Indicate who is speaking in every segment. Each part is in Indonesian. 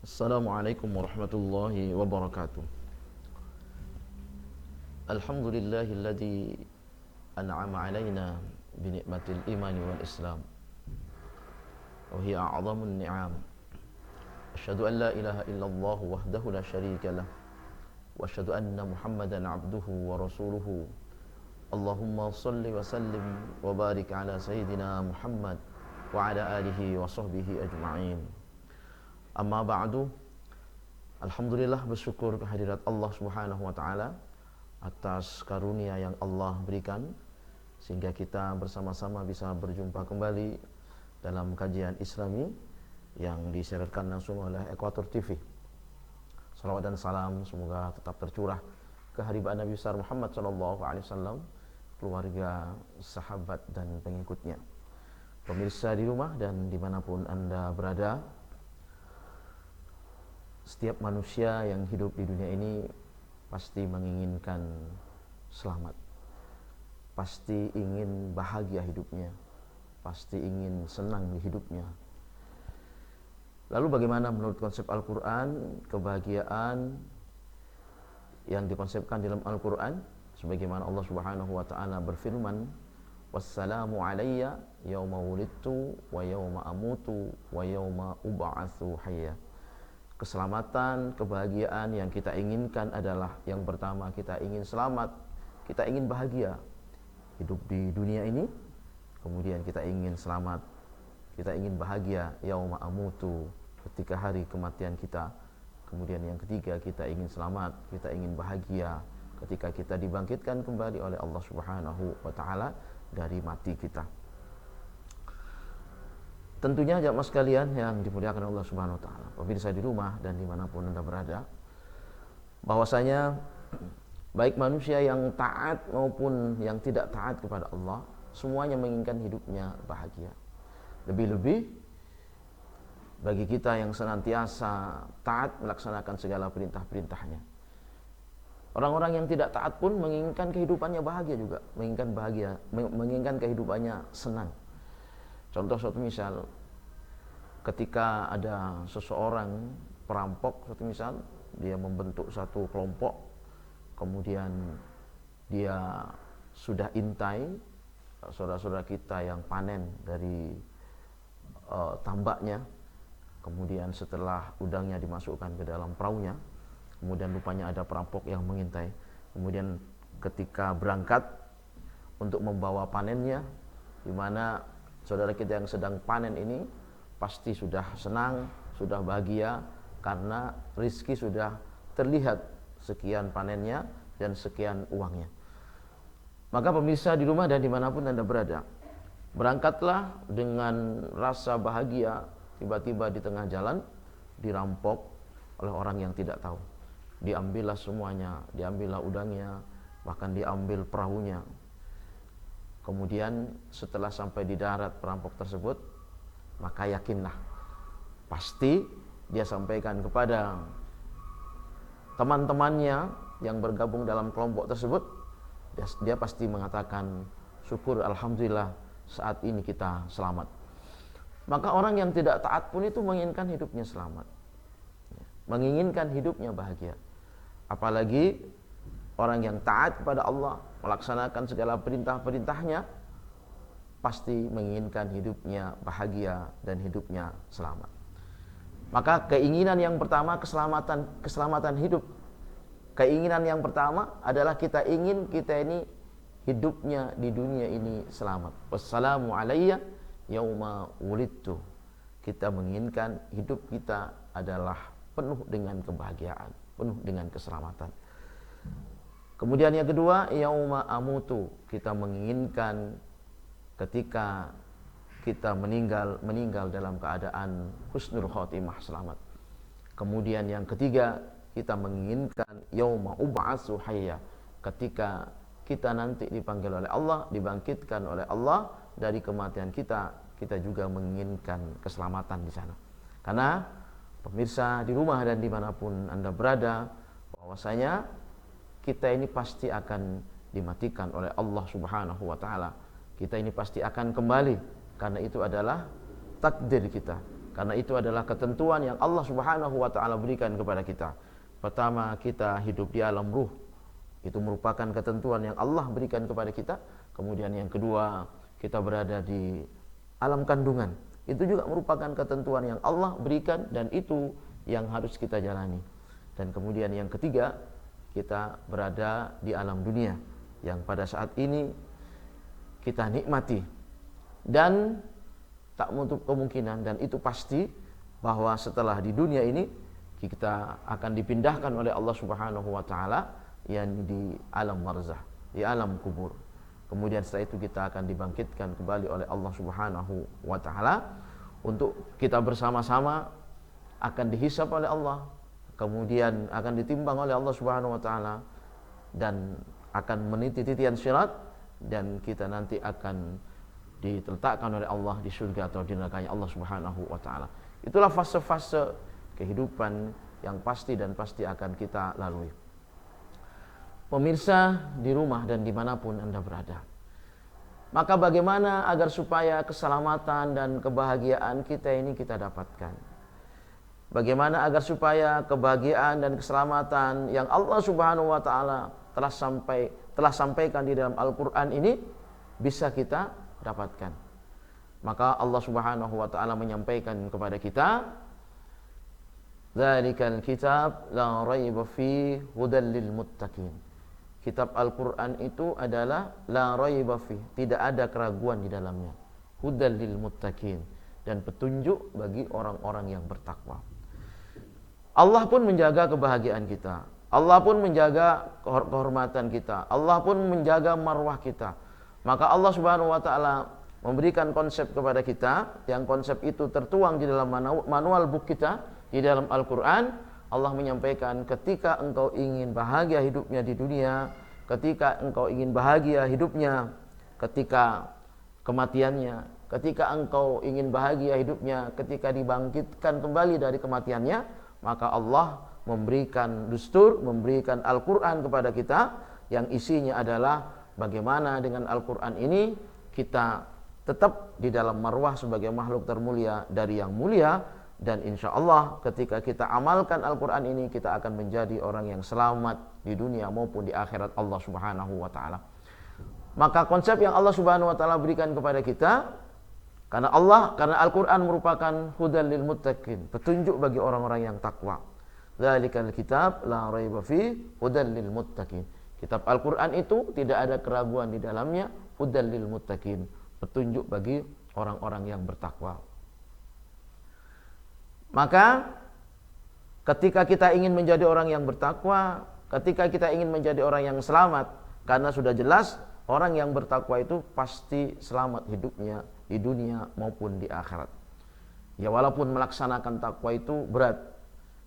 Speaker 1: Assalamualaikum warahmatullahi wabarakatuh. Alhamdulillahilladzi an'ama alaina bi ni'matil imani wal islam wa hiya a'zamun ni'am. Asyhadu an la ilaha illallah wahdahu la syarika lah wa asyhadu anna Muhammadan 'abduhu wa rasuluhu. Allahumma shalli wa sallim wa barik ala sayyidina Muhammad wa ala alihi wa sahbihi ajma'in. Amma ba'du. Alhamdulillah, bersyukur kehadirat Allah Subhanahu wa taala atas karunia yang Allah berikan sehingga kita bersama-sama bisa berjumpa kembali dalam kajian Islami yang disiarkan langsung oleh Ekuator TV. Salawat dan salam semoga tetap tercurah ke haribaan Nabi besar Muhammad sallallahu alaihi wasallam, keluarga, sahabat dan pengikutnya. Pemirsa di rumah dan dimanapun Anda berada, setiap manusia yang hidup di dunia ini pasti menginginkan selamat, pasti ingin bahagia hidupnya, pasti ingin senang di hidupnya. Lalu bagaimana menurut konsep Al-Quran kebahagiaan yang dikonsepkan dalam Al-Quran? Sebagaimana Allah Subhanahu wa ta'ala berfirman, wassalamu alayya yawma wulidtu wa yawma amutu wa yawma ub'atsu hayya. Keselamatan, kebahagiaan yang kita inginkan adalah yang pertama, kita ingin selamat, kita ingin bahagia hidup di dunia ini. Kemudian kita ingin selamat, kita ingin bahagia yauma amutu, ketika hari kematian kita. Kemudian yang ketiga, kita ingin selamat, kita ingin bahagia ketika kita dibangkitkan kembali oleh Allah Subhanahu wa ta'ala dari mati kita. Tentunya jamaah sekalian yang dimuliakan Allah Subhanahu wa ta'ala, pemirsa di rumah dan dimanapun Anda berada, bahwasanya baik manusia yang taat maupun yang tidak taat kepada Allah, semuanya menginginkan hidupnya bahagia. Lebih-lebih bagi kita yang senantiasa taat melaksanakan segala perintah-perintahnya. Orang-orang yang tidak taat pun menginginkan kehidupannya bahagia juga, menginginkan kehidupannya senang. Contoh suatu misal, ketika ada seseorang perampok, suatu misal, dia membentuk satu kelompok, kemudian dia sudah intai saudara-saudara kita yang panen dari tambaknya, kemudian setelah udangnya dimasukkan ke dalam perahunya, kemudian rupanya ada perampok yang mengintai, kemudian ketika berangkat untuk membawa panennya, di mana saudara kita yang sedang panen ini pasti sudah senang, sudah bahagia karena rizki sudah terlihat, sekian panennya dan sekian uangnya. Maka pemirsa di rumah dan dimanapun Anda berada, berangkatlah dengan rasa bahagia. Tiba-tiba di tengah jalan dirampok oleh orang yang tidak tahu. Diambillah semuanya, diambillah udangnya, bahkan diambil perahunya. Kemudian setelah sampai di darat perampok tersebut, maka yakinlah, pasti dia sampaikan kepada teman-temannya yang bergabung dalam kelompok tersebut, dia pasti mengatakan, syukur alhamdulillah saat ini kita selamat. Maka orang yang tidak taat pun itu menginginkan hidupnya selamat, menginginkan hidupnya bahagia. Apalagi orang yang taat kepada Allah, melaksanakan segala perintah-perintahnya, pasti menginginkan hidupnya bahagia dan hidupnya selamat. Maka keinginan yang pertama, keselamatan hidup. Keinginan yang pertama adalah kita ingin kita ini hidupnya di dunia ini selamat. Wassalamu alayya yauma wulidtu. Kita menginginkan hidup kita adalah penuh dengan kebahagiaan, penuh dengan keselamatan. Kemudian yang kedua, yauma amutu, kita menginginkan ketika kita meninggal dalam keadaan husnul khotimah, selamat. Kemudian yang ketiga, kita menginginkan yauma ub'atsu hayya, ketika kita nanti dipanggil oleh Allah, dibangkitkan oleh Allah dari kematian kita, kita juga menginginkan keselamatan di sana. Karena pemirsa di rumah dan dimanapun Anda berada, bahwasanya kita ini pasti akan dimatikan oleh Allah Subhanahu wa ta'ala. Kita ini pasti akan kembali, karena itu adalah takdir kita. Karena itu adalah ketentuan yang Allah Subhanahu wa taala berikan kepada kita. Pertama, kita hidup di alam ruh. Itu merupakan ketentuan yang Allah berikan kepada kita. Kemudian yang kedua, kita berada di alam kandungan. Itu juga merupakan ketentuan yang Allah berikan dan itu yang harus kita jalani. Dan kemudian yang ketiga, kita berada di alam dunia yang pada saat ini kita nikmati. Dan tak menutup kemungkinan dan itu pasti bahwa setelah di dunia ini kita akan dipindahkan oleh Allah Subhanahu wa taala yang di alam barzah, di alam kubur. Kemudian setelah itu kita akan dibangkitkan kembali oleh Allah Subhanahu wa taala untuk kita bersama-sama akan dihisab oleh Allah, kemudian akan ditimbang oleh Allah Subhanahu wa taala dan akan meniti titian sirat dan kita nanti akan diletakkan oleh Allah di surga atau di nerakanya Allah Subhanahu wa taala. Itulah fase-fase kehidupan yang pasti dan pasti akan kita lalui. Pemirsa di rumah dan dimanapun Anda berada, maka bagaimana agar supaya keselamatan dan kebahagiaan kita ini kita dapatkan? Bagaimana agar supaya kebahagiaan dan keselamatan yang Allah Subhanahu wa taala telah sampaikan di dalam Al-Qur'an ini bisa kita dapatkan? Maka Allah Subhanahu wa taala menyampaikan kepada kita, "Dzalikal kitab la raiba fi hudal lil muttaqin." Kitab Al-Qur'an itu adalah la raiba fi, tidak ada keraguan di dalamnya. Hudal lil muttaqin, dan petunjuk bagi orang-orang yang bertakwa. Allah pun menjaga kebahagiaan kita. Allah pun menjaga kehormatan kita. Allah pun menjaga marwah kita. Maka Allah Subhanahu wa taala memberikan konsep kepada kita, yang konsep itu tertuang di dalam manual book kita di dalam Al-Qur'an. Allah menyampaikan, ketika engkau ingin bahagia hidupnya di dunia, ketika engkau ingin bahagia hidupnya ketika kematiannya, ketika engkau ingin bahagia hidupnya ketika dibangkitkan kembali dari kematiannya, maka Allah memberikan dustur, memberikan Al-Qur'an kepada kita yang isinya adalah bagaimana dengan Al-Qur'an ini kita tetap di dalam marwah sebagai makhluk termulia dari yang mulia. Dan insya Allah ketika kita amalkan Al-Quran ini, kita akan menjadi orang yang selamat di dunia maupun di akhirat Allah Subhanahu wa ta'ala. Maka konsep yang Allah Subhanahu wa ta'ala berikan kepada kita, karena Al-Quran merupakan hudal lil muttaqin, petunjuk bagi orang-orang yang takwa. Dzalikal kitab la raiba fi hudal lil muttaqin. Kitab Al-Quran itu tidak ada keraguan di dalamnya, hudal lil muttaqin, petunjuk bagi orang-orang yang bertakwa. Maka ketika kita ingin menjadi orang yang bertakwa, ketika kita ingin menjadi orang yang selamat, karena sudah jelas orang yang bertakwa itu pasti selamat hidupnya di dunia maupun di akhirat. Ya, walaupun melaksanakan takwa itu berat,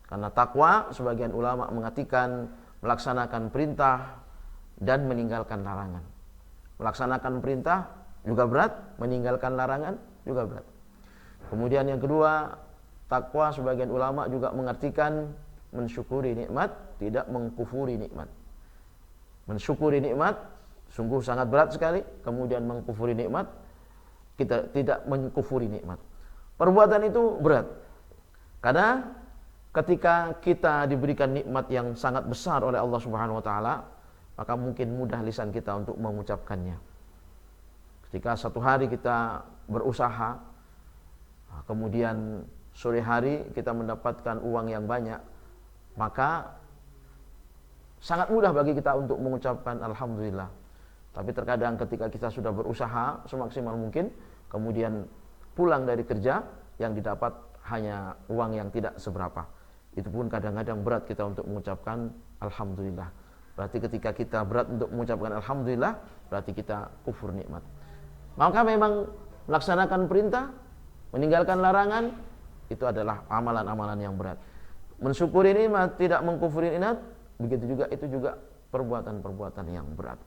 Speaker 1: karena takwa sebagian ulama mengartikan melaksanakan perintah dan meninggalkan larangan. Melaksanakan perintah juga berat, meninggalkan larangan juga berat. Kemudian yang kedua, takwa sebagian ulama juga mengartikan mensyukuri nikmat, tidak mengkufuri nikmat. Mensyukuri nikmat sungguh sangat berat sekali, kemudian mengkufuri nikmat, kita tidak mengkufuri nikmat. Perbuatan itu berat. Karena ketika kita diberikan nikmat yang sangat besar oleh Allah Subhanahu wa taala, maka mungkin mudah lisan kita untuk mengucapkannya. Ketika satu hari kita berusaha, kemudian sore hari kita mendapatkan uang yang banyak, maka sangat mudah bagi kita untuk mengucapkan alhamdulillah. Tapi terkadang ketika kita sudah berusaha semaksimal mungkin, kemudian pulang dari kerja, yang didapat hanya uang yang tidak seberapa. Itu pun kadang-kadang berat kita untuk mengucapkan alhamdulillah. Berarti ketika kita berat untuk mengucapkan alhamdulillah, berarti kita kufur nikmat. Maka memang melaksanakan perintah, meninggalkan larangan, itu adalah amalan-amalan yang berat. Mensyukuri nikmat, tidak mengkufuri nikmat, begitu juga itu juga perbuatan-perbuatan yang berat.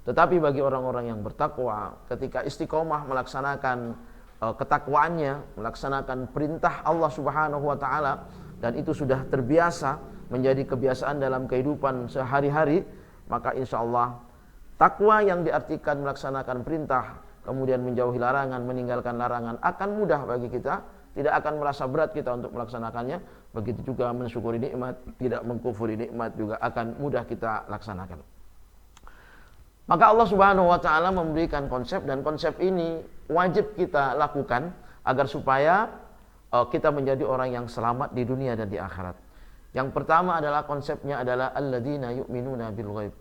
Speaker 1: Tetapi bagi orang-orang yang bertakwa, ketika istiqomah melaksanakan ketakwaannya, melaksanakan perintah Allah Subhanahu wa taala, dan itu sudah terbiasa menjadi kebiasaan dalam kehidupan sehari-hari, maka insya Allah takwa yang diartikan melaksanakan perintah, kemudian menjauhi larangan, meninggalkan larangan, akan mudah bagi kita tidak akan merasa berat kita untuk melaksanakannya. Begitu juga mensyukuri nikmat, tidak mengkufuri nikmat juga akan mudah kita laksanakan. Maka Allah Subhanahu wa taala memberikan konsep, dan konsep ini wajib kita lakukan agar supaya kita menjadi orang yang selamat di dunia dan di akhirat. Yang pertama adalah konsepnya adalah alladzina yu'minuna bil ghaib.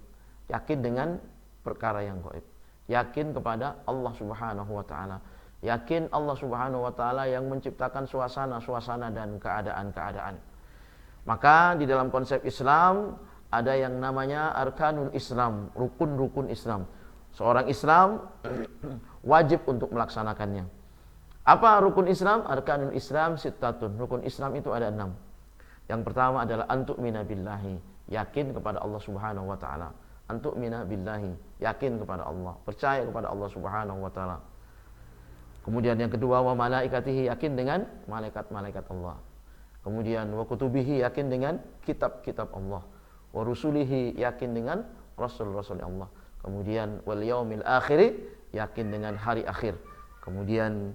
Speaker 1: Yakin dengan perkara yang gaib. Yakin kepada Allah Subhanahu wa taala. Yakin Allah Subhanahu wa taala yang menciptakan suasana-suasana dan keadaan-keadaan. Maka di dalam konsep Islam ada yang namanya arkanul Islam, rukun-rukun Islam. Seorang Islam wajib untuk melaksanakannya. Apa rukun Islam? Arkanul Islam sittatun. Rukun Islam itu ada 6. Yang pertama adalah antu'mina billahi, yakin kepada Allah Subhanahu wa taala. Antu'mina billahi, yakin kepada Allah, percaya kepada Allah Subhanahu wa taala. Kemudian yang kedua, wa malaikatihi, yakin dengan malaikat-malaikat Allah. Kemudian wa kutubihi, yakin dengan kitab-kitab Allah. Wa rusulihi, yakin dengan rasul-rasul Allah. Kemudian wal yaumil akhir, yakin dengan hari akhir. Kemudian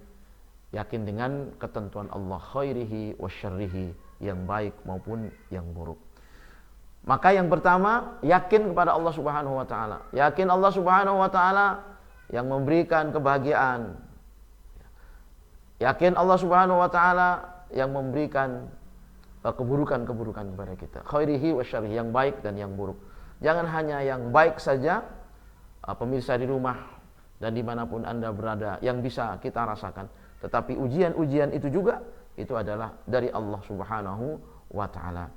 Speaker 1: yakin dengan ketentuan Allah, khairihi wa syarrihi, yang baik maupun yang buruk. Maka yang pertama, yakin kepada Allah Subhanahu wa taala. Yakin Allah Subhanahu wa taala yang memberikan kebahagiaan. Yakin Allah Subhanahu wa taala yang memberikan keburukan-keburukan kepada kita. Khairihi wa syarrihi, yang baik dan yang buruk. Jangan hanya yang baik saja, pemirsa di rumah dan dimanapun Anda berada, yang bisa kita rasakan. Tetapi ujian-ujian itu juga, itu adalah dari Allah Subhanahu wa ta'ala.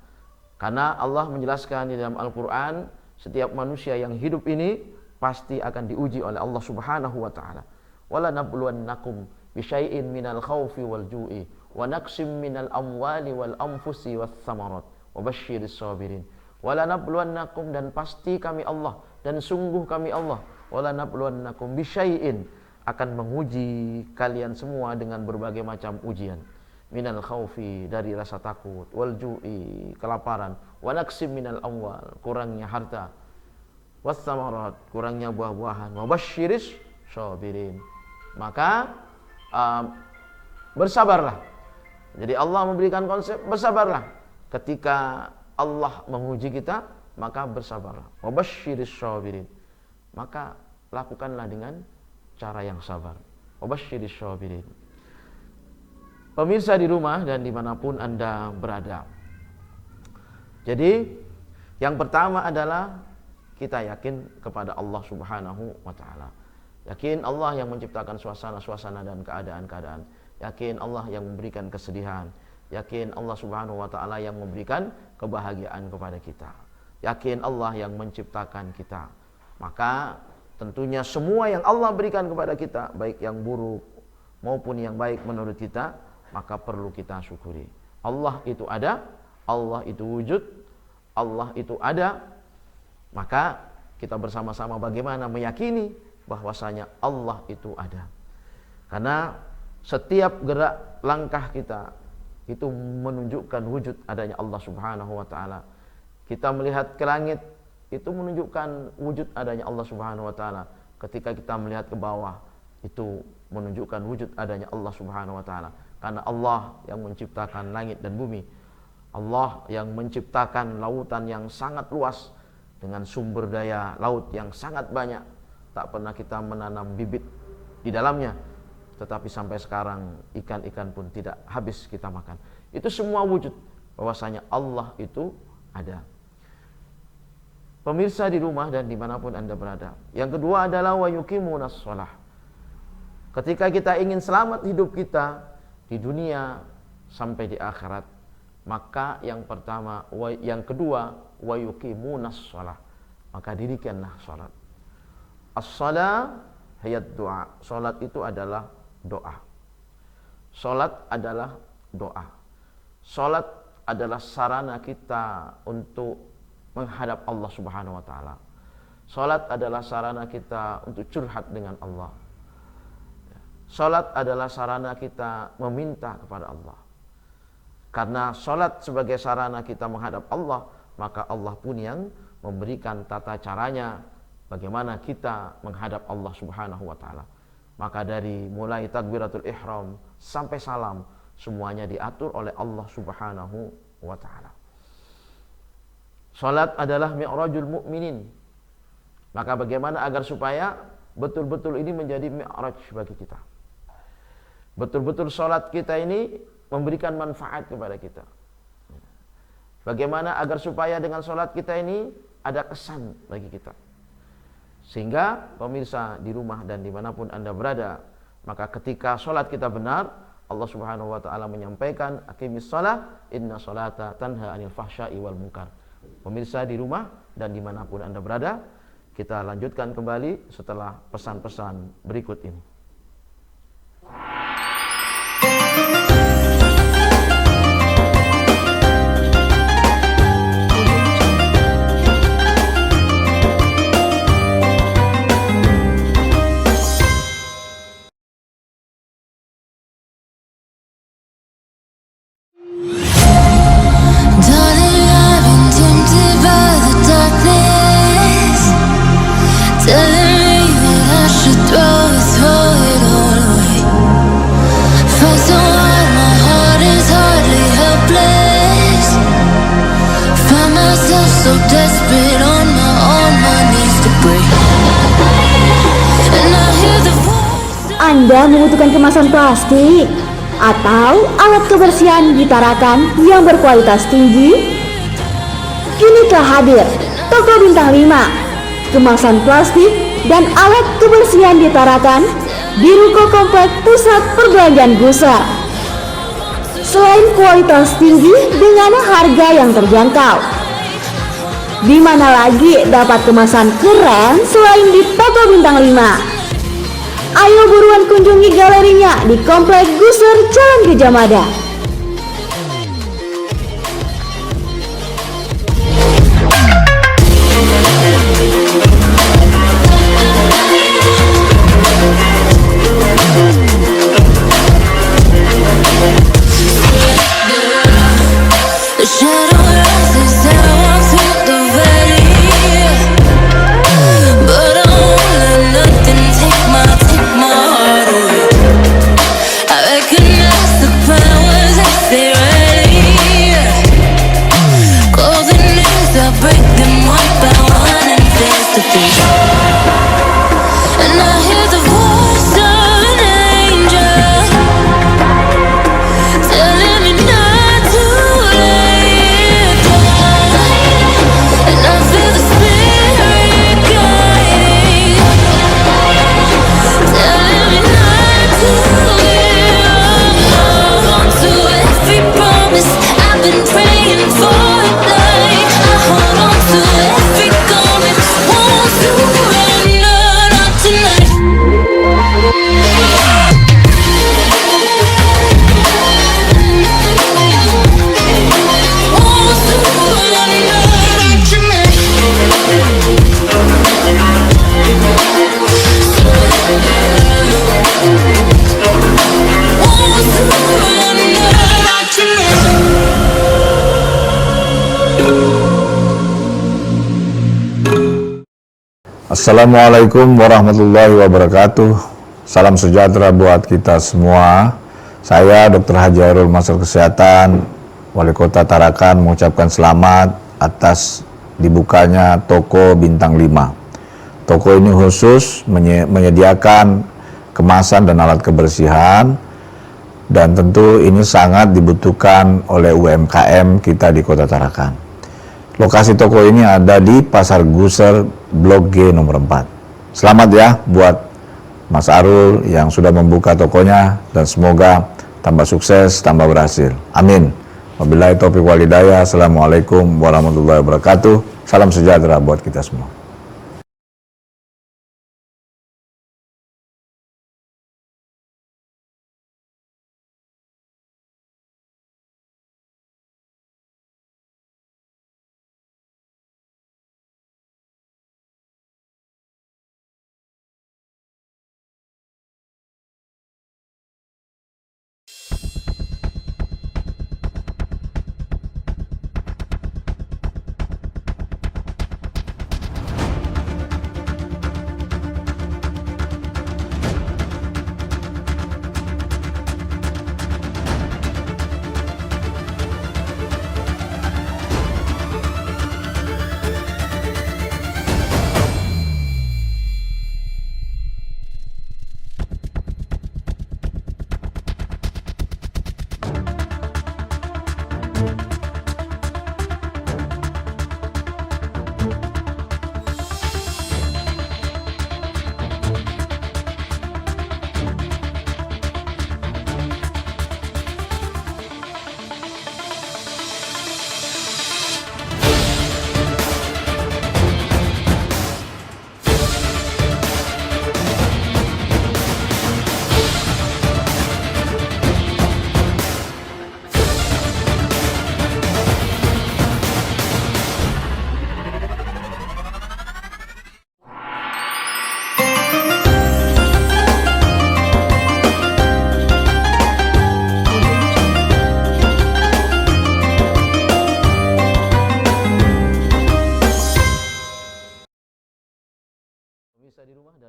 Speaker 1: Karena Allah menjelaskan di dalam Al-Quran, setiap manusia yang hidup ini pasti akan diuji oleh Allah Subhanahu wa ta'ala. Wala nabluwannakum bisyai'in minal khawfi wal ju'i wa naqsim minal amwali wal anfusi was samarat wa basyiris sabirin. Wala nabluwannakum, dan pasti kami Allah, dan sungguh kami Allah, wala nabluwannakum bisyai'in, akan menguji kalian semua dengan berbagai macam ujian. Minal khaufi, dari rasa takut, wal ju'i, kelaparan, wa naqsim minal amwal, kurangnya harta, was samarat, kurangnya buah-buahan, wa basyiris sabirin. Maka bersabarlah. Jadi Allah memberikan konsep bersabarlah. Ketika Allah menguji kita, maka bersabarlah. Wa basyiris sabirin. Maka lakukanlah dengan cara yang sabar. Wa basyiris sabirin. Pemirsa di rumah dan dimanapun Anda berada. Jadi yang pertama adalah kita yakin kepada Allah Subhanahu wa ta'ala. Yakin Allah yang menciptakan suasana-suasana dan keadaan-keadaan. Yakin Allah yang memberikan kesedihan. Yakin Allah Subhanahu wa ta'ala yang memberikan kebahagiaan kepada kita. Yakin Allah yang menciptakan kita. Maka tentunya semua yang Allah berikan kepada kita, baik yang buruk maupun yang baik menurut kita, maka perlu kita syukuri. Allah itu ada, Allah itu wujud, Allah itu ada. Maka kita bersama-sama bagaimana meyakini bahwasanya Allah itu ada. Karena setiap gerak langkah kita itu menunjukkan wujud adanya Allah Subhanahu wa ta'ala. Kita melihat ke langit, itu menunjukkan wujud adanya Allah Subhanahu wa ta'ala. Ketika kita melihat ke bawah, itu menunjukkan wujud adanya Allah Subhanahu wa ta'ala. Karena Allah yang menciptakan langit dan bumi, Allah yang menciptakan lautan yang sangat luas dengan sumber daya laut yang sangat banyak. Tak pernah kita menanam bibit di dalamnya, tetapi sampai sekarang ikan-ikan pun tidak habis kita makan. Itu semua wujud bahwasanya Allah itu ada. Pemirsa di rumah dan dimanapun Anda berada. Yang kedua adalah wa yuqimunas shalah. Ketika kita ingin selamat hidup kita di dunia sampai di akhirat, maka yang pertama, yang kedua, wa yuqimunas shalah, maka dirikanlah salat. As-shalah hayat doa. Salat itu adalah doa. Salat adalah doa. Salat adalah sarana kita untuk menghadap Allah Subhanahu wa ta'ala. Salat adalah sarana kita untuk curhat dengan Allah. Salat adalah sarana kita meminta kepada Allah. Karena salat sebagai sarana kita menghadap Allah, maka Allah pun yang memberikan tata caranya bagaimana kita menghadap Allah Subhanahu wa ta'ala. Maka dari mulai takbiratul ihram sampai salam, semuanya diatur oleh Allah Subhanahu wa taala. Salat adalah mi'rajul mukminin. Maka bagaimana agar supaya betul-betul ini menjadi mi'raj bagi kita? Betul-betul salat kita ini memberikan manfaat kepada kita. Bagaimana agar supaya dengan salat kita ini ada kesan bagi kita? Sehingga pemirsa di rumah dan dimanapun Anda berada, maka ketika salat kita benar, Allah Subhanahu wa taala menyampaikan, aqimis shalah inna sholata tanha 'anil fahsya'i wal munkar. Pemirsa di rumah dan dimanapun Anda berada, kita lanjutkan kembali setelah pesan-pesan berikut ini.
Speaker 2: Anda membutuhkan kemasan plastik atau alat kebersihan di Tarakan yang berkualitas tinggi? Kini telah hadir Toko Bintang 5, kemasan plastik dan alat kebersihan di Tarakan di Ruko Komplek Pusat Perbelanjaan Gusar. Selain kualitas tinggi dengan harga yang terjangkau, di mana lagi dapat kemasan keren selain di Toko Bintang 5? Ayo buruan kunjungi galerinya di Komplek Gusar Jalan Gajah Mada.
Speaker 3: Assalamualaikum warahmatullahi wabarakatuh. Salam sejahtera buat kita semua. Saya Dr. Haji Hairul Masar Kesehatan, Wali Kota Tarakan, mengucapkan selamat atas dibukanya Toko Bintang 5. Toko ini khusus menyediakan kemasan dan alat kebersihan, dan tentu ini sangat dibutuhkan oleh UMKM kita di Kota Tarakan. Lokasi toko ini ada di Pasar Gusar, Blok G nomor 4. Selamat ya buat Mas Arul yang sudah membuka tokonya, dan semoga tambah sukses, tambah berhasil. Amin. Wabillahi taufiq wal hidayah. Assalamualaikum warahmatullahi wabarakatuh. Salam sejahtera buat kita semua.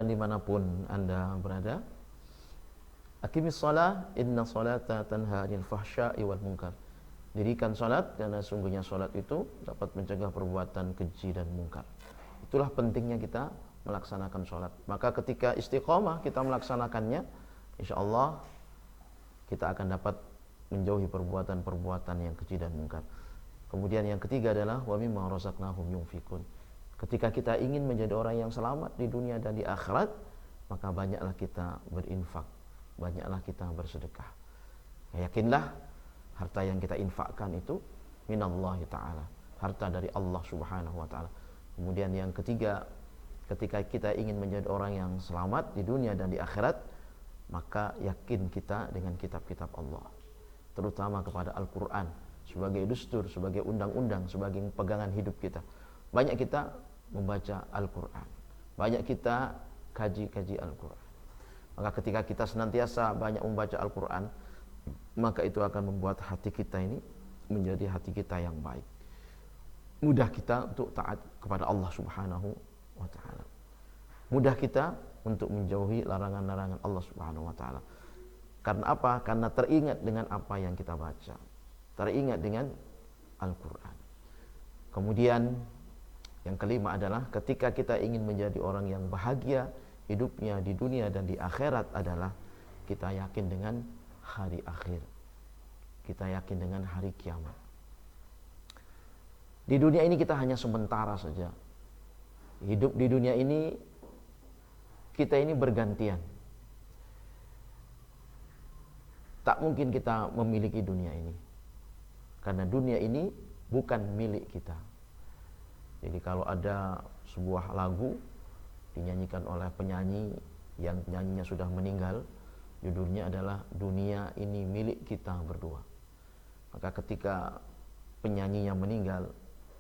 Speaker 1: dimanapun Anda berada, aqimis shalah, inna sholata tanha 'anil fahsya'i wal munkar. Dirikan salat karena sungguhnya salat itu dapat mencegah perbuatan keji dan mungkar. Itulah pentingnya kita melaksanakan salat. Maka ketika istiqomah kita melaksanakannya, insyaallah kita akan dapat menjauhi perbuatan-perbuatan yang keji dan mungkar. Kemudian yang ketiga adalah wa mimma razaqnahum yunfikun. Ketika kita ingin menjadi orang yang selamat di dunia dan di akhirat, maka banyaklah kita berinfak, banyaklah kita bersedekah. Yakinlah harta yang kita infakkan itu minallahi ta'ala, harta dari Allah subhanahu wa ta'ala. Kemudian yang ketiga, ketika kita ingin menjadi orang yang selamat di dunia dan di akhirat, maka yakin kita dengan kitab-kitab Allah, terutama kepada Al-Quran sebagai dustur, sebagai undang-undang, sebagai pegangan hidup kita. Banyak kita membaca Al-Quran, banyak kita kaji Al-Quran. Maka ketika kita senantiasa banyak membaca Al-Quran, maka itu akan membuat hati kita ini menjadi hati kita yang baik. Mudah kita untuk taat kepada Allah subhanahu wa ta'ala. Mudah kita untuk menjauhi larangan-larangan Allah subhanahu wa ta'ala. Karena apa? Karena teringat dengan apa yang kita baca, teringat dengan Al-Quran. Kemudian yang kelima adalah ketika kita ingin menjadi orang yang bahagia hidupnya di dunia dan di akhirat adalah kita yakin dengan hari akhir, kita yakin dengan hari kiamat. Di dunia ini kita hanya sementara saja. Hidup di dunia ini, kita ini bergantian. Tak mungkin kita memiliki dunia ini, karena dunia ini bukan milik kita. Jadi kalau ada sebuah lagu dinyanyikan oleh penyanyi yang penyanyinya sudah meninggal, judulnya adalah dunia ini milik kita berdua. Maka ketika penyanyinya meninggal,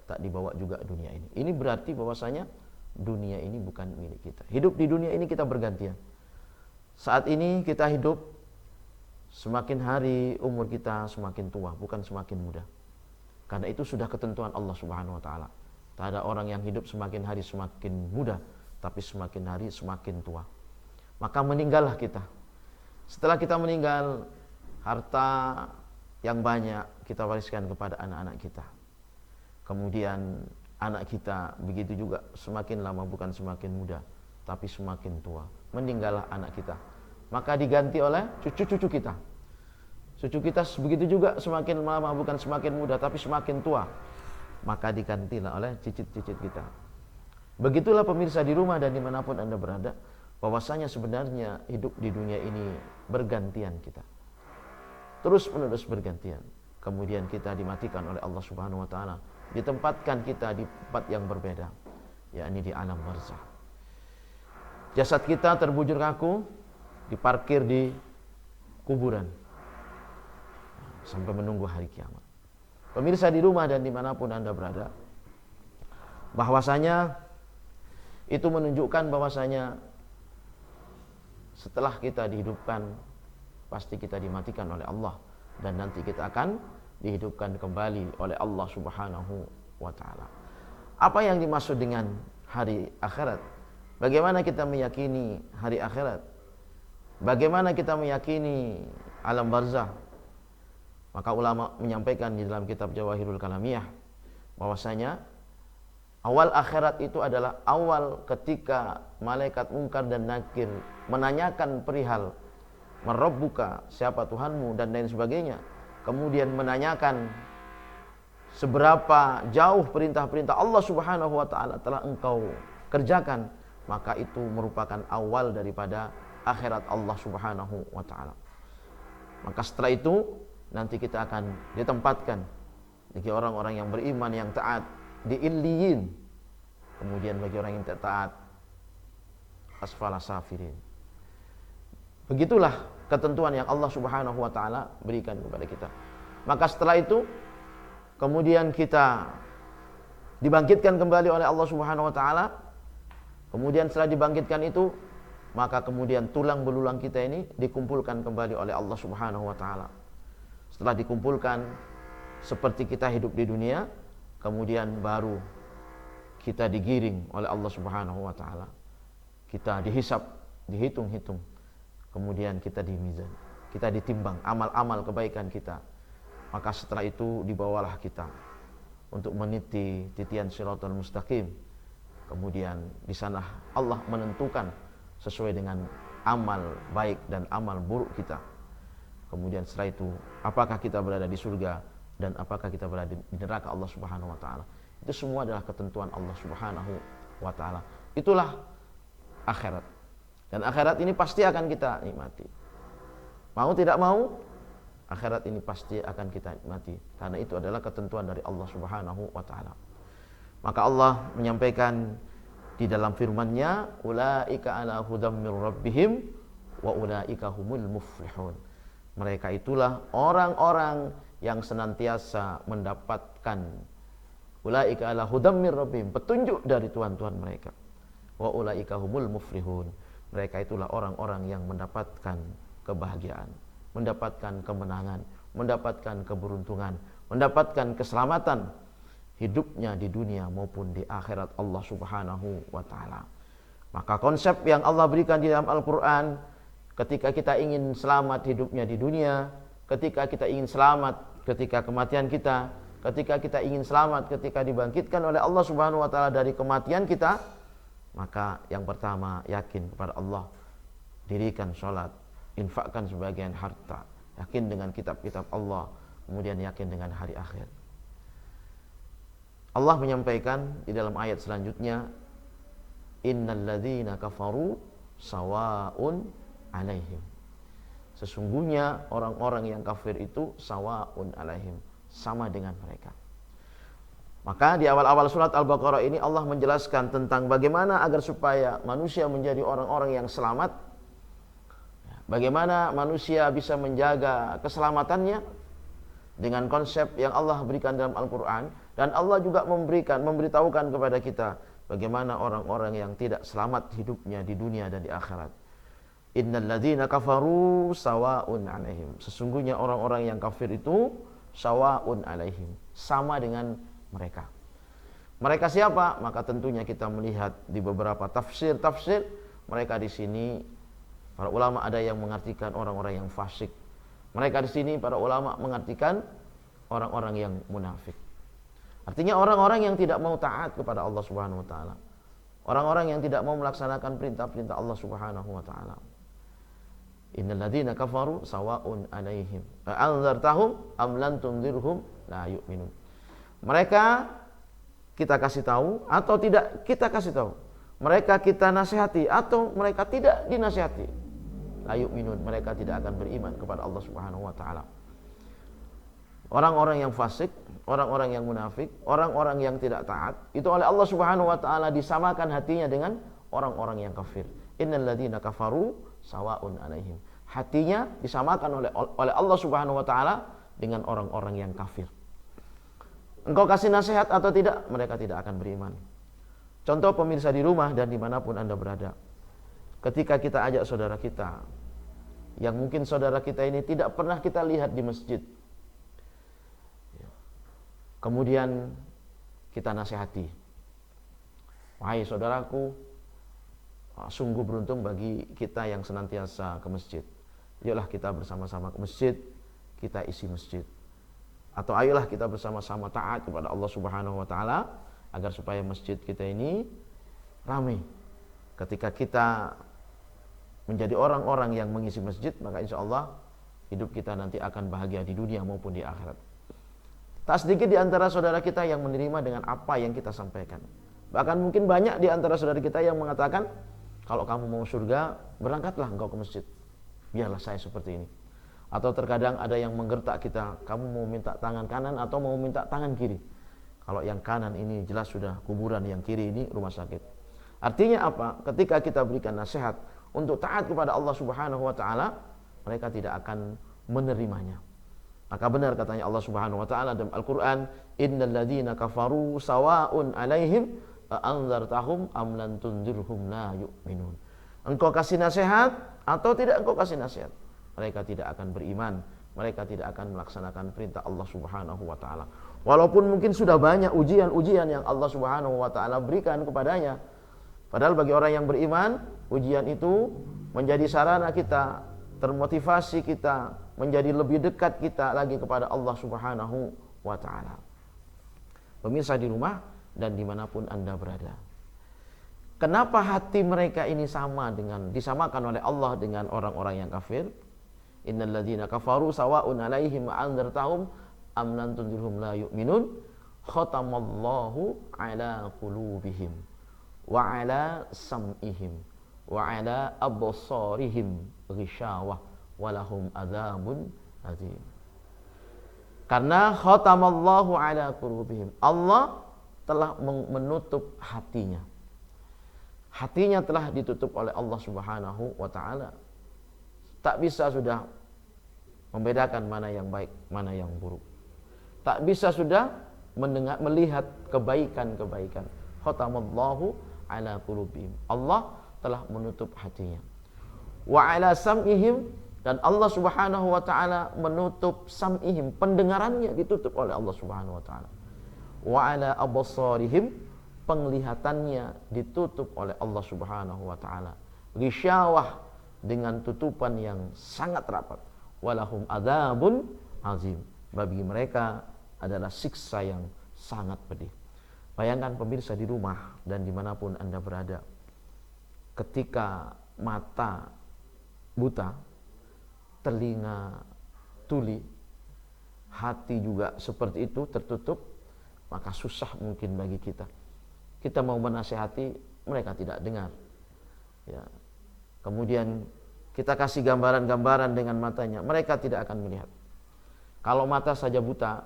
Speaker 1: tak dibawa juga dunia ini. Ini berarti bahwasanya dunia ini bukan milik kita. Hidup di dunia ini kita bergantian. Saat ini kita hidup, semakin hari umur kita semakin tua, bukan semakin muda. Karena itu sudah ketentuan Allah subhanahu wa ta'ala. Tak ada orang yang hidup semakin hari semakin muda, tapi semakin hari semakin tua. Maka meninggallah kita. Setelah kita meninggal, harta yang banyak kita wariskan kepada anak-anak kita. Kemudian anak kita begitu juga, semakin lama bukan semakin muda, tapi semakin tua. Meninggallah anak kita, maka diganti oleh cucu-cucu kita. Cucu kita begitu juga, semakin lama bukan semakin muda, tapi semakin tua. Maka digantilah oleh cicit-cicit kita. Begitulah pemirsa di rumah dan dimanapun Anda berada, bahwasanya sebenarnya hidup di dunia ini bergantian kita, terus menerus bergantian. Kemudian kita dimatikan oleh Allah subhanahu wa ta'ala, ditempatkan kita di tempat yang berbeda, yakni di alam barzakh. Jasad kita terbujur kaku, diparkir di kuburan sampai menunggu hari kiamat. Pemirsa di rumah dan dimanapun Anda berada, bahwasanya itu menunjukkan bahwasanya setelah kita dihidupkan, pasti kita dimatikan oleh Allah, dan nanti kita akan dihidupkan kembali oleh Allah subhanahu wa ta'ala. Apa yang dimaksud dengan hari akhirat? Bagaimana kita meyakini hari akhirat? Bagaimana kita meyakini alam barzakh? Maka ulama menyampaikan di dalam kitab Jawahirul Kalamiyah bahwasanya awal akhirat itu adalah awal ketika malaikat Munkar dan Nakir menanyakan perihal Marabbuka, siapa Tuhanmu, dan lain sebagainya. Kemudian menanyakan seberapa jauh perintah-perintah Allah subhanahu wa ta'ala telah engkau kerjakan. Maka itu merupakan awal daripada akhirat Allah subhanahu wa ta'ala. Maka setelah itu nanti kita akan ditempatkan bagi orang-orang yang beriman, yang taat, di illiyin. Kemudian bagi orang yang tidak taat, asfala safirin. Begitulah ketentuan yang Allah subhanahu wa ta'ala berikan kepada kita. Maka setelah itu kemudian kita dibangkitkan kembali oleh Allah subhanahu wa ta'ala. Kemudian setelah dibangkitkan itu, maka kemudian tulang belulang kita ini dikumpulkan kembali oleh Allah subhanahu wa ta'ala. Setelah dikumpulkan seperti kita hidup di dunia, kemudian baru kita digiring oleh Allah subhanahu wa ta'ala kita dihisab, dihitung-hitung, kemudian kita di mizan, kita ditimbang amal-amal kebaikan kita. Maka setelah itu dibawalah kita untuk meniti titian Shiratal Mustaqim. Kemudian di sana Allah menentukan sesuai dengan amal baik dan amal buruk kita. Kemudian setelah itu, apakah kita berada di surga dan apakah kita berada di neraka Allah Subhanahu wa taala. Itu semua adalah ketentuan Allah Subhanahu wa taala. Itulah akhirat. Dan akhirat ini pasti akan kita nikmati. Mau tidak mau, akhirat ini pasti akan kita nikmati, karena itu adalah ketentuan dari Allah Subhanahu wa taala. Maka Allah menyampaikan di dalam firman-Nya, ulaika ala hudam mir rabbihim wa ulaika humul muflihun. Mereka itulah orang-orang yang senantiasa mendapatkan ulaika ala hudam mir rabbihim, petunjuk dari Tuhan-Tuhan mereka. Wa ulaika humul muflihun. Mereka itulah orang-orang yang mendapatkan kebahagiaan, mendapatkan kemenangan, mendapatkan keberuntungan, mendapatkan keselamatan hidupnya di dunia maupun di akhirat Allah Subhanahu wa taala. Maka konsep yang Allah berikan di dalam Al-Qur'an, ketika kita ingin selamat hidupnya di dunia, ketika kita ingin selamat ketika kematian kita, ketika kita ingin selamat ketika dibangkitkan oleh Allah Subhanahu wa taala dari kematian kita, maka yang pertama yakin kepada Allah, dirikan sholat, infakkan sebagian harta, yakin dengan kitab-kitab Allah, kemudian yakin dengan hari akhir. Allah menyampaikan di dalam ayat selanjutnya, innal ladzina kafaru sawaun alaihim. Sesungguhnya orang-orang yang kafir itu sawaun alaihim, sama dengan mereka. Maka di awal-awal surat Al-Baqarah ini Allah menjelaskan tentang bagaimana agar supaya manusia menjadi orang-orang yang selamat, bagaimana manusia bisa menjaga keselamatannya dengan konsep yang Allah berikan dalam Al-Quran. Dan Allah juga memberitahukan kepada kita bagaimana orang-orang yang tidak selamat hidupnya di dunia dan di akhirat. Innal ladzina kafaru sawaun alaihim. Sesungguhnya orang-orang yang kafir itu sawaun alaihim, sama dengan mereka. Mereka siapa? Maka tentunya kita melihat di beberapa tafsir mereka di sini, para ulama ada yang mengartikan orang-orang yang fasik. Mereka di sini para ulama mengartikan orang-orang yang munafik. Artinya orang-orang yang tidak mau taat kepada Allah Subhanahu wa taala. Orang-orang yang tidak mau melaksanakan perintah-perintah Allah Subhanahu wa taala. Innal ladzina kafaru sawaun alaihim anzartahum am lam tunzirhum la yu'minun. Mereka kita kasih tahu atau tidak kita kasih tahu. Mereka kita nasihati atau mereka tidak dinasihati. La yu'minun, mereka tidak akan beriman kepada Allah Subhanahu wa taala. Orang-orang yang fasik, orang-orang yang munafik, orang-orang yang tidak taat, itu oleh Allah Subhanahu wa taala disamakan hatinya dengan orang-orang yang kafir. Innal ladzina kafaru sawaun alaihim. Hatinya disamakan oleh Allah Subhanahu wa taala dengan orang-orang yang kafir. Engkau kasih nasihat atau tidak, mereka tidak akan beriman. Contoh pemirsa di rumah dan dimanapun Anda berada, ketika kita ajak saudara kita, yang mungkin saudara kita ini tidak pernah kita lihat di masjid, kemudian kita nasihati, wahai saudaraku, sungguh beruntung bagi kita yang senantiasa ke masjid. Ayolah kita bersama-sama ke masjid, kita isi masjid. Atau ayolah kita bersama-sama taat kepada Allah Subhanahu wa taala agar supaya masjid kita ini ramai. Ketika kita menjadi orang-orang yang mengisi masjid, maka insya Allah hidup kita nanti akan bahagia di dunia maupun di akhirat. Tak sedikit di antara saudara kita yang menerima dengan apa yang kita sampaikan. Bahkan mungkin banyak di antara saudara kita yang mengatakan, kalau kamu mau surga, berangkatlah engkau ke masjid. Biarlah saya seperti ini. Atau terkadang ada yang menggertak kita, kamu mau minta tangan kanan atau mau minta tangan kiri. Kalau yang kanan ini jelas sudah kuburan, yang kiri ini rumah sakit. Artinya apa? Ketika kita berikan nasihat untuk taat kepada Allah Subhanahu wa taala, mereka tidak akan menerimanya. Maka benar katanya Allah Subhanahu wa taala dalam Al-Qur'an, innal ladzina kafaru sawaun alaihim anzartahum am lan tunzirhum la yu'minun. Engkau kasih nasihat atau tidak engkau kasih nasihat, mereka tidak akan beriman, mereka tidak akan melaksanakan perintah Allah Subhanahu wa taala. Walaupun mungkin sudah banyak ujian-ujian yang Allah Subhanahu wa taala berikan kepadanya. Padahal bagi orang yang beriman, Ujian itu menjadi sarana kita, termotivasi kita, menjadi lebih dekat kita lagi kepada Allah Subhanahu wa ta'ala. Pemirsa di rumah dan dimanapun Anda berada, kenapa hati mereka ini disamakan oleh Allah dengan orang-orang yang kafir? Innal ladzina kafaru sawa'un 'alaihim anzartahum am lam tunzirhum la yu'minun. Khatamallahu 'ala qulubihim wa 'ala sam'ihim wa 'ala absarihim ghishawah wa lahum adzabun adzim. Karena khatamallahu 'ala qulubihim, Allah telah menutup hatinya. Hatinya telah ditutup oleh Allah Subhanahu wa ta'ala. Tak bisa sudah membedakan mana yang baik, mana yang buruk. Tak bisa sudah melihat kebaikan-kebaikan. Khatamallahu ala qulubihim. Allah telah menutup hatinya. Wa ala sam'ihim, dan Allah Subhanahu wa ta'ala menutup sam'ihim, pendengarannya ditutup oleh Allah Subhanahu wa ta'ala. Wa ala absarihim, penglihatannya ditutup oleh Allah Subhanahu wa ta'ala. Ghisyawah, dengan tutupan yang sangat rapat. Walahum adzabun azim, bagi mereka adalah siksa yang sangat pedih. Bayangkan pemirsa di rumah dan dimanapun Anda berada, ketika mata buta, telinga tuli, hati juga seperti itu tertutup, maka susah mungkin bagi kita. Kita mau menasihati, mereka tidak dengar. Ya. Kemudian kita kasih gambaran-gambaran dengan matanya, mereka tidak akan melihat. Kalau mata saja buta,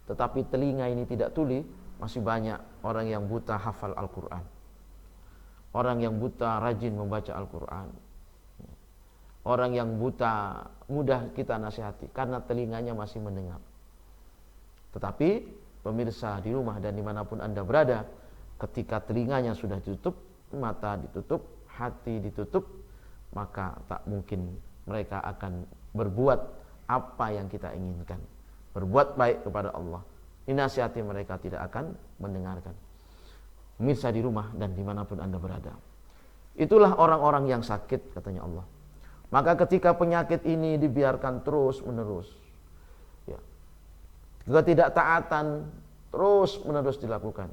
Speaker 1: tetapi telinga ini tidak tuli, masih banyak orang yang buta hafal Al-Quran. Orang yang buta rajin membaca Al-Quran. Orang yang buta mudah kita nasihati karena telinganya masih mendengar. Tetapi pemirsa di rumah dan dimanapun Anda berada, ketika telinganya sudah ditutup, mata ditutup, hati ditutup, maka tak mungkin mereka akan berbuat apa yang kita inginkan. Berbuat baik kepada Allah. Dinasihati mereka tidak akan mendengarkan. Pemirsa di rumah dan dimanapun Anda berada, itulah orang-orang yang sakit, katanya Allah. Maka ketika penyakit ini dibiarkan terus menerus, ya, ketidaktaatan terus menerus dilakukan,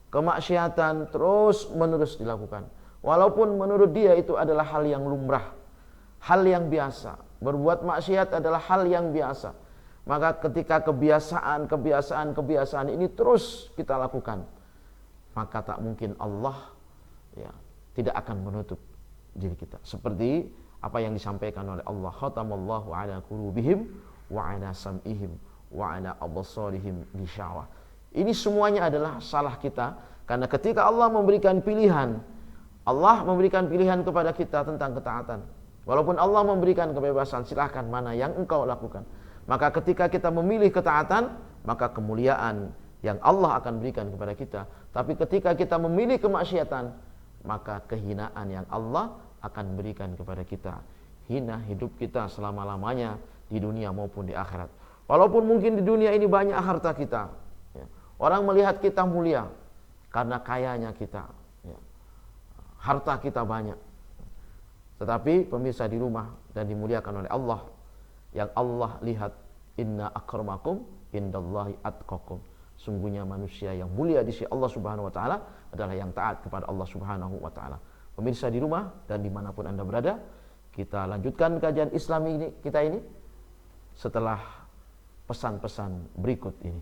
Speaker 1: kemaksiatan terus menerus dilakukan, walaupun menurut dia itu adalah hal yang lumrah, hal yang biasa. Berbuat maksiat adalah hal yang biasa. Maka ketika kebiasaan ini terus kita lakukan, maka tak mungkin Allah tidak akan menutup diri kita. Seperti apa yang disampaikan oleh Allah, khatamallahu ala qulubihim wa ala sam'ihim wa ala absarihim ghishawah. Ini semuanya adalah salah kita, karena ketika Allah memberikan pilihan kepada kita tentang ketaatan. Walaupun Allah memberikan kebebasan, silahkan mana yang engkau lakukan. Maka ketika kita memilih ketaatan, maka kemuliaan yang Allah akan berikan kepada kita. Tapi ketika kita memilih kemaksiatan, maka kehinaan yang Allah akan berikan kepada kita. Hina hidup kita selama-lamanya di dunia maupun di akhirat. Walaupun mungkin di dunia ini banyak harta kita, orang melihat kita mulia karena kayanya kita, harta kita banyak. Tetapi pemirsa di rumah dan dimuliakan oleh Allah, yang Allah lihat, inna akramakum indallahi atqakum. Sungguhnya manusia yang mulia di sisi Allah Subhanahu wa ta'ala adalah yang taat kepada Allah Subhanahu wa ta'ala. Pemirsa di rumah dan dimanapun Anda berada, kita lanjutkan kajian Islam kita ini setelah pesan-pesan berikut ini.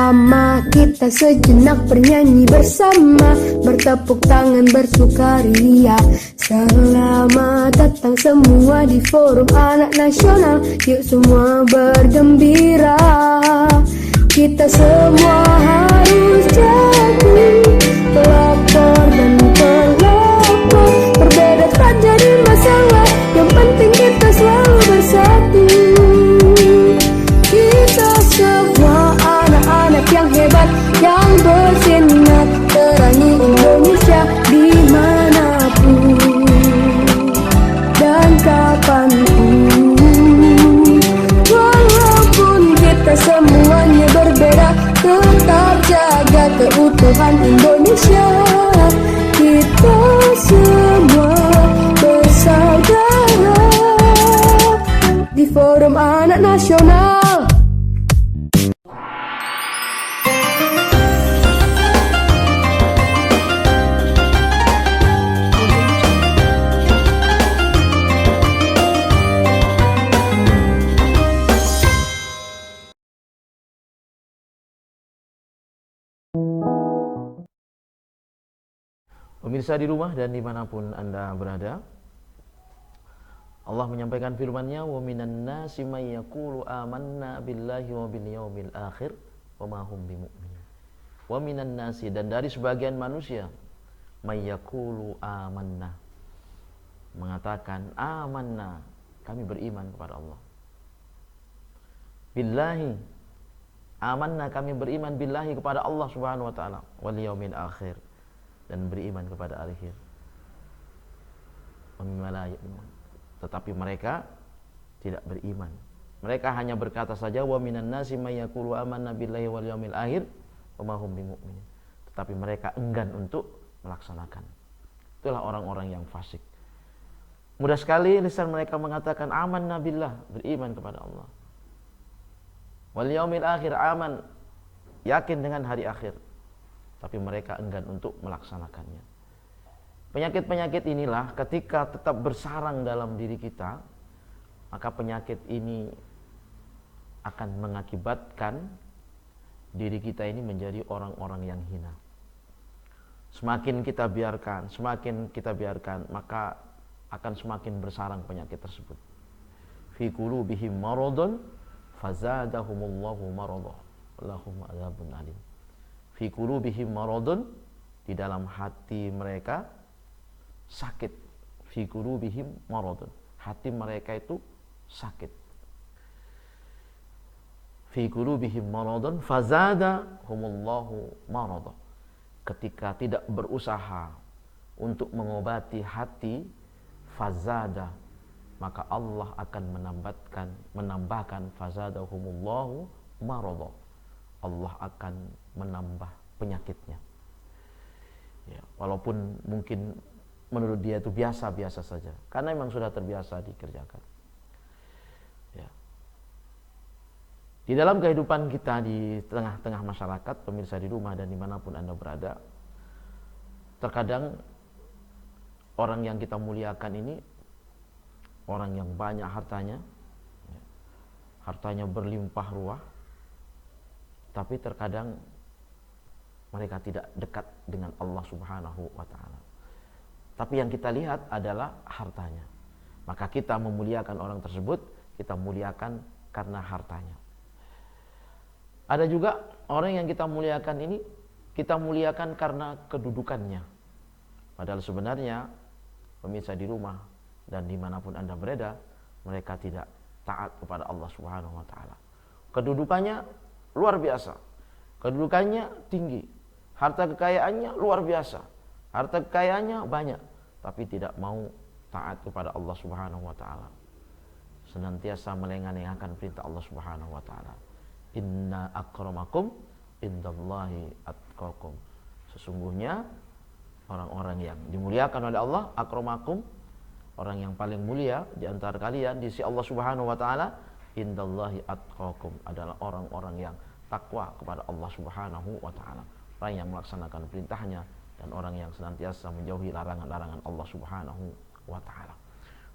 Speaker 4: bersama, kita sejenak bernyanyi bersama, bertepuk tangan bersukaria. Selamat datang semua di Forum Anak Nasional, yuk semua bergembira. Kita semua harus jadi pelopor dan pelopor. Berbeda tak jadi masalah, yang penting kita selalu bersatu. Kita semua anak-anak yang hebat, yang bersinar terangi Indonesia dimanapun dan kapanpun. Walaupun kita semuanya berbeda, tetap jaga keutuhan Indonesia. Kita semua bersaudara di Forum Anak Nasional.
Speaker 1: Pemirsa di rumah dan dimanapun Anda berada, Allah menyampaikan firman-Nya, wa minan nasi may yaqulu amanna billahi wa bil yaumil akhir wa ma hum bimumin. Wa minan nasi, dan dari sebagian manusia, may yaqulu amanna, mengatakan amanna, kami beriman kepada Allah. Billahi, amanna, kami beriman billahi kepada Allah Subhanahu wa taala, wal yaumil akhir, dan beriman kepada akhir. Tetapi mereka tidak beriman. Mereka hanya berkata saja, wa minan nasi may yaqulu amanna billahi wal yaumil akhir wa ma hum bimumin. Tetapi mereka enggan untuk melaksanakan. Itulah orang-orang yang fasik. Mudah sekali lisan mereka mengatakan amanna billah, beriman kepada Allah. Wal yaumil akhir, aman, yakin dengan hari akhir. Tapi mereka enggan untuk melaksanakannya. Penyakit-penyakit inilah ketika tetap bersarang dalam diri kita, maka penyakit ini akan mengakibatkan diri kita ini menjadi orang-orang yang hina. Semakin kita biarkan, maka akan semakin bersarang penyakit tersebut. Fi qulubihim maradun fazadahumullahu maradah, lahum adzabun alim. Fi qulubihim maradun, di dalam hati mereka sakit. Fi qulubihim maradun, hati mereka itu sakit. Fi qulubihim maradun fazadahumullahu maradah. Ketika tidak berusaha untuk mengobati hati, fazada, maka Allah akan menambahkan fazadahumullahu maradah. Allah akan menambah penyakitnya. Ya, walaupun mungkin menurut dia itu biasa-biasa saja, karena memang sudah terbiasa dikerjakan. Ya. Di dalam kehidupan kita di tengah-tengah masyarakat, pemirsa di rumah dan dimanapun Anda berada, terkadang orang yang kita muliakan ini orang yang banyak hartanya, ya, hartanya berlimpah ruah, tapi terkadang mereka tidak dekat dengan Allah Subhanahu wa ta'ala. Tapi yang kita lihat adalah hartanya. Maka kita memuliakan orang tersebut, kita muliakan karena hartanya. Ada juga orang yang kita muliakan ini, kita muliakan karena kedudukannya. Padahal sebenarnya pemirsa di rumah dan dimanapun Anda berada, mereka tidak taat kepada Allah Subhanahu wa ta'ala. Kedudukannya luar biasa, kedudukannya tinggi, harta kekayaannya luar biasa, harta kekayaannya banyak, tapi tidak mau taat kepada Allah Subhanahu wa ta'ala. Senantiasa melengah-lengahkan perintah Allah Subhanahu wa ta'ala. Inna akramakum indallahi atqakum. Sesungguhnya orang-orang yang dimuliakan oleh Allah, akramakum, orang yang paling mulia di antara kalian di sisi Allah Subhanahu wa ta'ala, indallahi atqakum, adalah orang-orang yang takwa kepada Allah Subhanahu wa ta'ala, orang yang melaksanakan perintahnya dan orang yang senantiasa menjauhi larangan-larangan Allah Subhanahu wa ta'ala.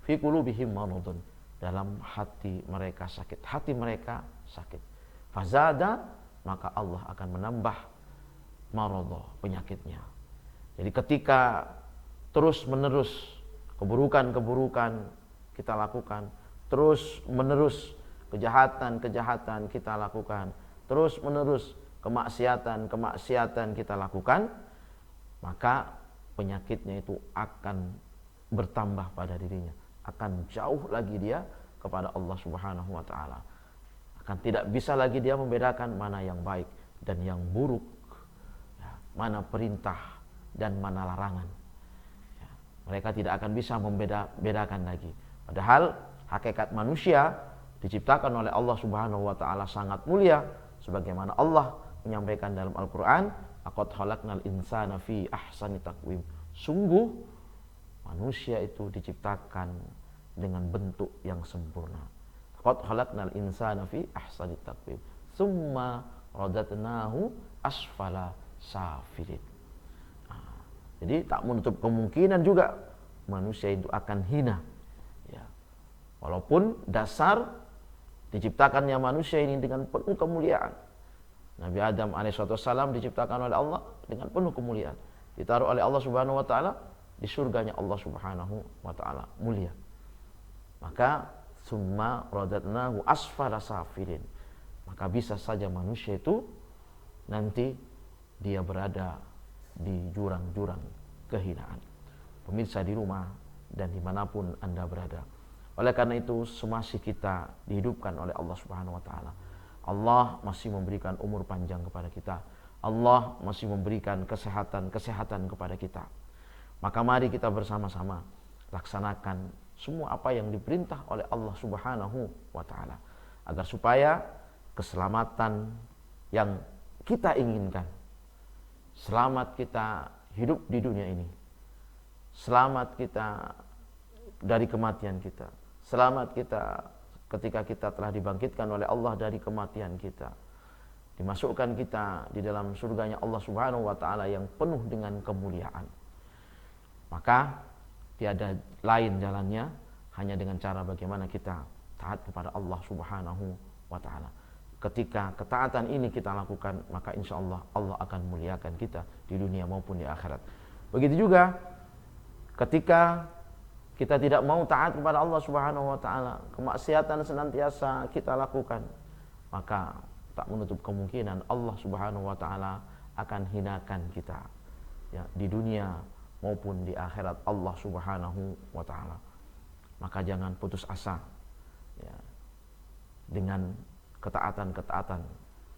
Speaker 1: Fi qulubihim maradun, dalam hati mereka sakit, hati mereka sakit. Fazada, maka Allah akan menambah maradhah, penyakitnya. Jadi ketika terus menerus keburukan-keburukan kita lakukan, terus menerus kejahatan-kejahatan kita lakukan, terus menerus kemaksiatan-kemaksiatan kita lakukan, maka penyakitnya itu akan bertambah pada dirinya, akan jauh lagi dia kepada Allah Subhanahu wa taala. Akan tidak bisa lagi dia membedakan mana yang baik dan yang buruk, ya, mana perintah dan mana larangan. Ya, mereka tidak akan bisa membedakan lagi. Padahal hakikat manusia diciptakan oleh Allah Subhanahu wa taala sangat mulia, sebagaimana Allah menyampaikan dalam Al-Qur'an, laqad khalaqnal insana fi ahsani taqwim. Sungguh manusia itu diciptakan dengan bentuk yang sempurna. Laqad khalaqnal insana fi ahsani taqwim. Tsumma radatnahu asfala safilin. Jadi tak menutup kemungkinan juga manusia itu akan hina. Ya. Walaupun dasar diciptakannya manusia ini dengan penuh kemuliaan. Nabi Adam alaihissalam diciptakan oleh Allah dengan penuh kemuliaan. Ditaruh oleh Allah Subhanahu wa taala di surganya Allah Subhanahu wa taala, mulia. Maka summa radatnahu asfala safilin. Maka bisa saja manusia itu nanti dia berada di jurang-jurang kehinaan. Pemirsa di rumah dan dimanapun Anda berada. Oleh karena itu semasa kita dihidupkan oleh Allah Subhanahu wa taala, Allah masih memberikan umur panjang kepada kita. Allah masih memberikan kesehatan kepada kita. Maka mari kita bersama-sama laksanakan semua apa yang diperintah oleh Allah Subhanahu wa taala, agar supaya keselamatan yang kita inginkan, selamat kita hidup di dunia ini, selamat kita dari kematian kita, selamat kita ketika kita telah dibangkitkan oleh Allah dari kematian kita, dimasukkan kita di dalam surganya Allah Subhanahu wa taala yang penuh dengan kemuliaan. Maka tiada lain jalannya hanya dengan cara bagaimana kita taat kepada Allah Subhanahu wa taala. Ketika ketaatan ini kita lakukan, maka insya Allah Allah akan muliakan kita di dunia maupun di akhirat. Begitu juga ketika kita tidak mau taat kepada Allah Subhanahu wa taala, kemaksiatan senantiasa kita lakukan, maka tak menutup kemungkinan Allah Subhanahu wa taala akan hinakan kita, ya, di dunia maupun di akhirat Allah Subhanahu wa taala. Maka jangan putus asa, ya, dengan ketaatan-ketaatan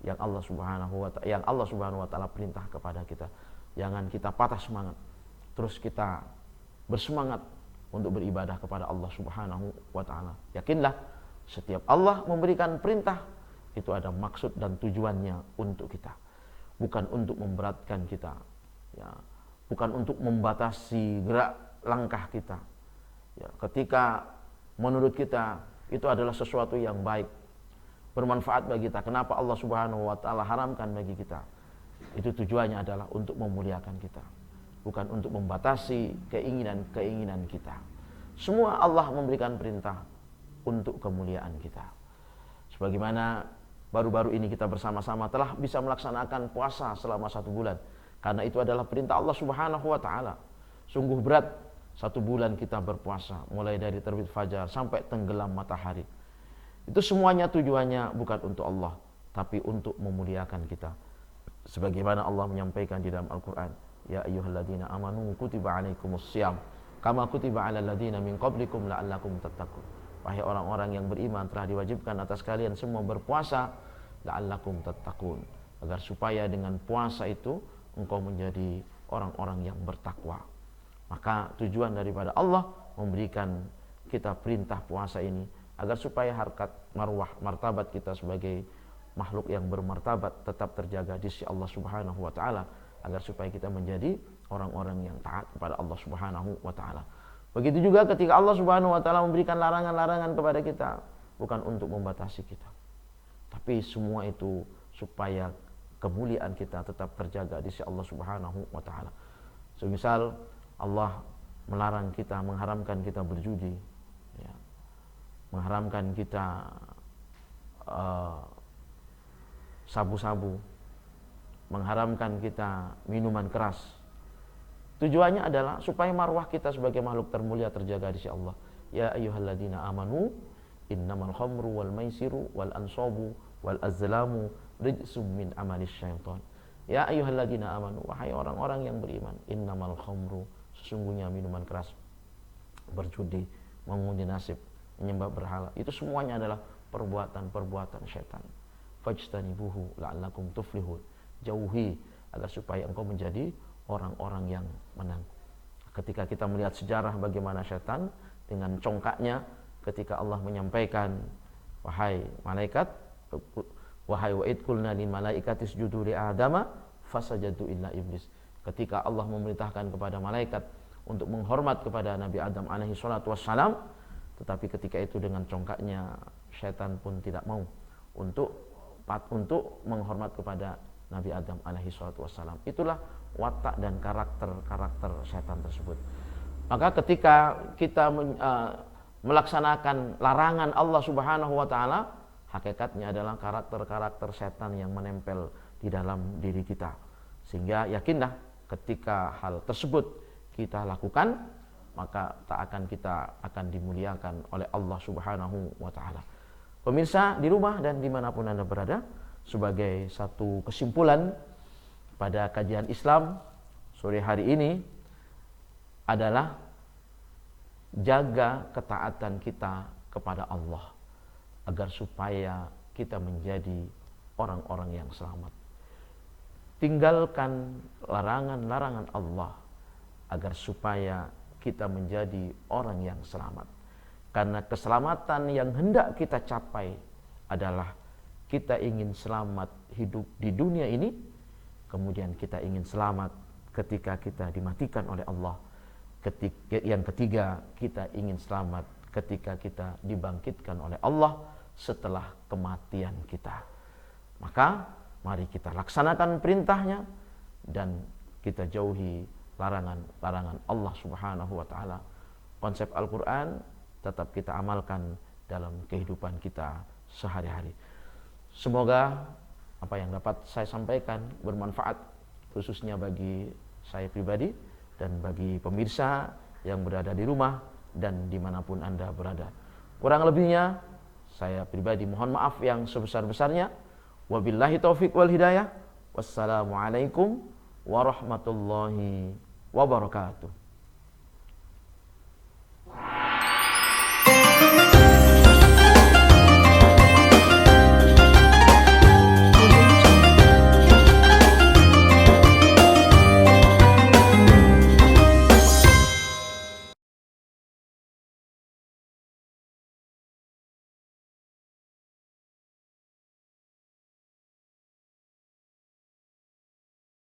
Speaker 1: yang Allah Subhanahu wa taala perintah kepada kita. Jangan kita patah semangat, terus kita bersemangat untuk beribadah kepada Allah Subhanahu wa taala. Yakinlah setiap Allah memberikan perintah itu ada maksud dan tujuannya untuk kita, bukan untuk memberatkan kita, ya, bukan untuk membatasi gerak langkah kita. Ya, ketika menurut kita itu adalah sesuatu yang baik, bermanfaat bagi kita, kenapa Allah Subhanahu wa taala haramkan bagi kita? Itu tujuannya adalah untuk memuliakan kita, bukan untuk membatasi keinginan-keinginan kita. Semua Allah memberikan perintah untuk kemuliaan kita. Sebagaimana baru-baru ini kita bersama-sama telah bisa melaksanakan puasa selama 1 bulan, karena itu adalah perintah Allah Subhanahu wa taala. Sungguh berat 1 bulan kita berpuasa, mulai dari terbit fajar sampai tenggelam matahari. Itu semuanya tujuannya bukan untuk Allah, tapi untuk memuliakan kita. Sebagaimana Allah menyampaikan di dalam Al-Quran, ya ayyuhalladzina amanu kutiba alaikumussyam kama kutiba alal ladzina min qablikum la'allakum tattaqun. Wahai orang-orang yang beriman, telah diwajibkan atas kalian semua berpuasa, la'allakum tattaqun, agar supaya dengan puasa itu engkau menjadi orang-orang yang bertakwa. Maka tujuan daripada Allah memberikan kita perintah puasa ini agar supaya harkat marwah martabat kita sebagai makhluk yang bermartabat tetap terjaga di sisi Allah Subhanahu wa taala, agar supaya kita menjadi orang-orang yang taat kepada Allah Subhanahu wa taala. Begitu juga ketika Allah Subhanahu wa taala memberikan larangan-larangan kepada kita, bukan untuk membatasi kita, tapi semua itu supaya kemuliaan kita tetap terjaga di sisi Allah Subhanahu wa taala. Semisal Allah melarang kita, mengharamkan kita berjudi, ya, mengharamkan kita sabu-sabu, mengharamkan kita minuman keras. Tujuannya adalah supaya marwah kita sebagai makhluk termulia terjaga di sisi Allah. Ya ayyuhalladzina amanu innamal khamru wal maisiru wal ansabu wal azlamu rijsum min amalis syaitan. Ya ayyuhalladzina amanu, wahai orang-orang yang beriman, innamal khamru, sesungguhnya minuman keras, berjudi, mengundi nasib, menyembah berhala, itu semuanya adalah perbuatan-perbuatan syaitan. Fajtanibuhu la'allakum tuflihun. Jauhi agar supaya engkau menjadi orang-orang yang menang. Ketika kita melihat sejarah bagaimana syaitan dengan congkaknya, ketika Allah menyampaikan, wahai malaikat, wahai wa'id kulna lil malaikati isjudu li adama fasajadu illa iblis. Ketika Allah memerintahkan kepada malaikat untuk menghormat kepada Nabi Adam alaihi salatu wassalam, tetapi ketika itu dengan congkaknya syaitan pun tidak mau untuk menghormat kepada Nabi Adam alaihi salatu wassalam. Itulah watak dan karakter syaitan tersebut. Maka ketika kita melaksanakan larangan Allah Subhanahu wa taala, hakikatnya adalah karakter setan yang menempel di dalam diri kita. Sehingga yakinlah ketika hal tersebut kita lakukan, maka kita akan dimuliakan oleh Allah Subhanahu wa taala. Pemirsa di rumah dan dimanapun Anda berada, sebagai satu kesimpulan pada kajian Islam sore hari ini adalah jaga ketaatan kita kepada Allah agar supaya kita menjadi orang-orang yang selamat. Tinggalkan larangan-larangan Allah agar supaya kita menjadi orang yang selamat. Karena keselamatan yang hendak kita capai adalah kita ingin selamat hidup di dunia ini, kemudian kita ingin selamat ketika kita dimatikan oleh Allah. Yang ketiga, kita ingin selamat ketika kita dibangkitkan oleh Allah setelah kematian kita. Maka mari kita laksanakan perintahnya dan kita jauhi larangan-larangan Allah Subhanahu wa taala. Konsep Al-Qur'an tetap kita amalkan dalam kehidupan kita sehari-hari. Semoga apa yang dapat saya sampaikan bermanfaat, khususnya bagi saya pribadi dan bagi pemirsa yang berada di rumah dan dimanapun Anda berada. Kurang lebihnya saya pribadi mohon maaf yang sebesar-besarnya. Wabillahi taufiq wal hidayah. Wassalamualaikum warahmatullahi wabarakatuh.